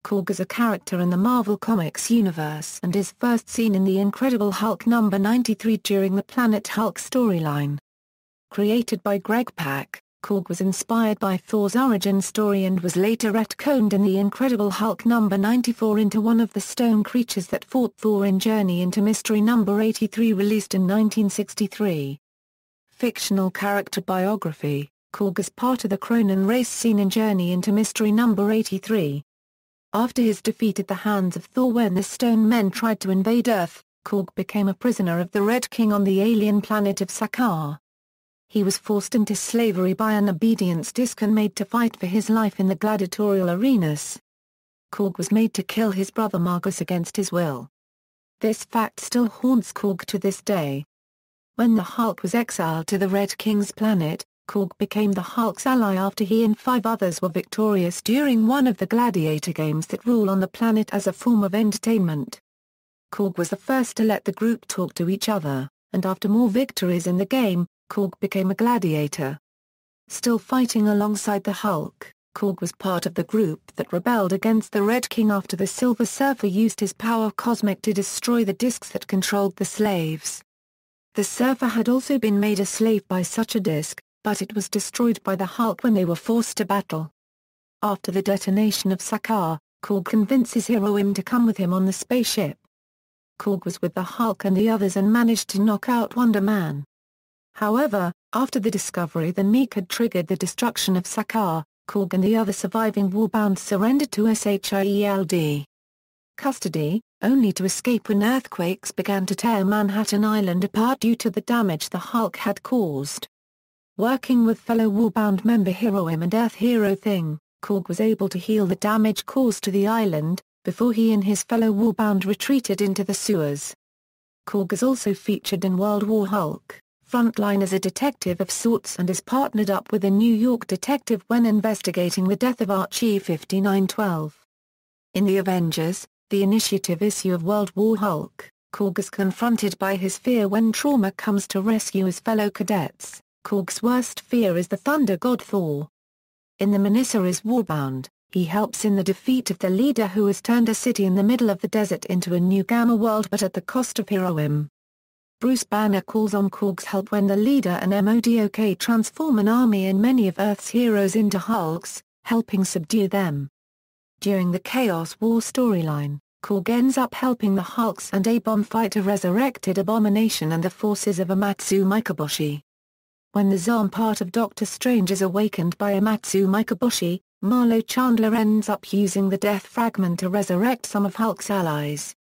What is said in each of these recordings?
Korg is a character in the Marvel Comics universe and is first seen in The Incredible Hulk number 93 during the Planet Hulk storyline. Created by Greg Pak, Korg was inspired by Thor's origin story and was later retconned in The Incredible Hulk number 94 into one of the stone creatures that fought Thor in Journey into Mystery number 83 released in 1963. Fictional character biography: Korg is part of the Kronan race seen in Journey into Mystery number 83. After his defeat at the hands of Thor when the Stone Men tried to invade Earth, Korg became a prisoner of the Red King on the alien planet of Sakaar. He was forced into slavery by an obedience disc and made to fight for his life in the gladiatorial arenas. Korg was made to kill his brother Margus against his will. This fact still haunts Korg to this day. When the Hulk was exiled to the Red King's planet, Korg became the Hulk's ally after he and 5 others were victorious during one of the gladiator games that rule on the planet as a form of entertainment. Korg was the first to let the group talk to each other, and after more victories in the game, Korg became a gladiator. Still fighting alongside the Hulk, Korg was part of the group that rebelled against the Red King after the Silver Surfer used his power cosmic to destroy the discs that controlled the slaves. The Surfer had also been made a slave by such a disc, but it was destroyed by the Hulk when they were forced to battle. After the detonation of Sakaar, Korg convinces Heroim to come with him on the spaceship. Korg was with the Hulk and the others and managed to knock out Wonder Man. However, after the discovery that Meek had triggered the destruction of Sakaar, Korg and the other surviving Warbound surrendered to SHIELD custody, only to escape when earthquakes began to tear Manhattan Island apart due to the damage the Hulk had caused. Working with fellow Warbound member Heroim and Earth Hero Thing, Korg was able to heal the damage caused to the island, before he and his fellow Warbound retreated into the sewers. Korg is also featured in World War Hulk, Frontline as a detective of sorts and is partnered up with a New York detective when investigating the death of Archie 5912. In the Avengers, the Initiative issue of World War Hulk, Korg is confronted by his fear when trauma comes to rescue his fellow cadets. Korg's worst fear is the thunder god Thor. In the miniseries Warbound, he helps in the defeat of the leader who has turned a city in the middle of the desert into a new Gamma world but at the cost of Heroim. Bruce Banner calls on Korg's help when the leader and MODOK transform an army and many of Earth's heroes into Hulks, helping subdue them. During the Chaos War storyline, Korg ends up helping the Hulks and A-Bomb fight a resurrected Abomination and the forces of Amatsu Mikaboshi. When the Zom part of Doctor Strange is awakened by Amatsu Mikaboshi, Marlo Chandler ends up using the Death Fragment to resurrect some of Hulk's allies.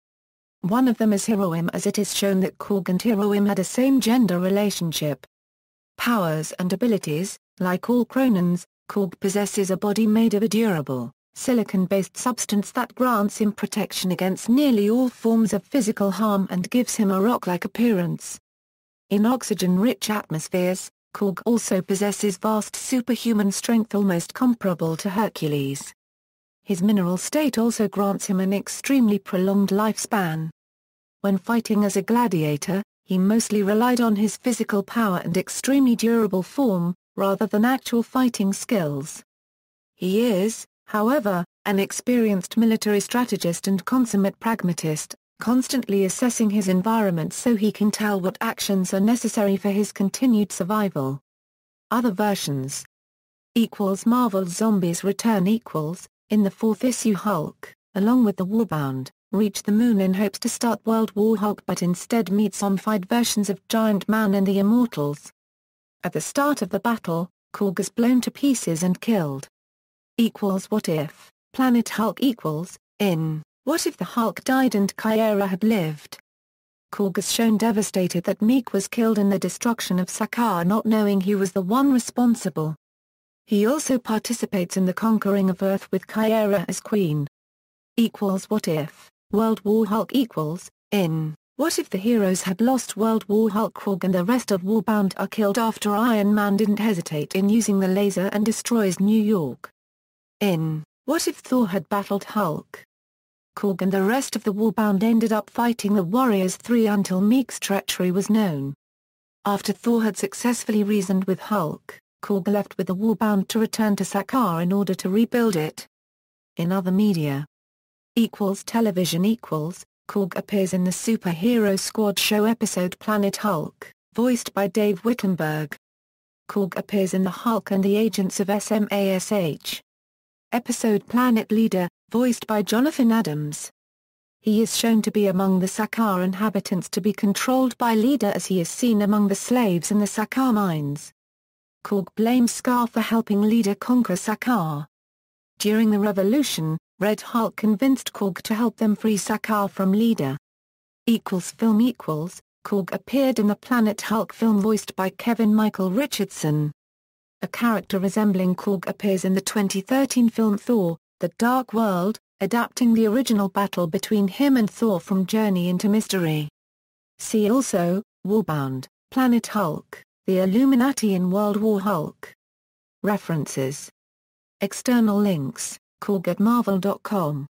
One of them is Heroim, as it is shown that Korg and Heroim had a same-gender relationship. Powers and abilities: like all Kronans, Korg possesses a body made of a durable, silicon-based substance that grants him protection against nearly all forms of physical harm and gives him a rock-like appearance. In oxygen-rich atmospheres, Korg also possesses vast superhuman strength almost comparable to Hercules. His mineral state also grants him an extremely prolonged lifespan. When fighting as a gladiator, he mostly relied on his physical power and extremely durable form, rather than actual fighting skills. He is, however, an experienced military strategist and consummate pragmatist, constantly assessing his environment so he can tell what actions are necessary for his continued survival. Other versions Marvel's Zombies Return in the 4th issue Hulk, along with the Warbound, reach the moon in hopes to start World War Hulk but instead meet zombified versions of Giant Man and the Immortals. At the start of the battle, Korg is blown to pieces and killed. What If, Planet Hulk in What If the Hulk Died and Kyra Had Lived? Korg is shown devastated that Meek was killed in the destruction of Sakaar, not knowing he was the one responsible. He also participates in the conquering of Earth with Kyra as queen. What If, World War Hulk in What If the heroes had lost World War Hulk? Korg and the rest of Warbound are killed after Iron Man didn't hesitate in using the laser and destroys New York. In What If Thor Had Battled Hulk? Korg and the rest of the Warbound ended up fighting the Warriors 3 until Meek's treachery was known. After Thor had successfully reasoned with Hulk, Korg left with the Warbound to return to Sakaar in order to rebuild it. In other media, Television Korg appears in the Superhero Squad show episode Planet Hulk, voiced by Dave Wittenberg. Korg appears in The Hulk and the Agents of SMASH episode Planet Leader, voiced by Jonathan Adams. He is shown to be among the Sakaar inhabitants to be controlled by Leader, as he is seen among the slaves in the Sakaar mines. Korg blames Scar for helping Leader conquer Sakaar. During the revolution, Red Hulk convinced Korg to help them free Sakaar from Leader. Film Korg appeared in the Planet Hulk film voiced by Kevin Michael Richardson. A character resembling Korg appears in the 2013 film Thor, The Dark World, adapting the original battle between him and Thor from Journey into Mystery. See also, Warbound, Planet Hulk, The Illuminati in World War Hulk. References. External links, Korg at Marvel.com.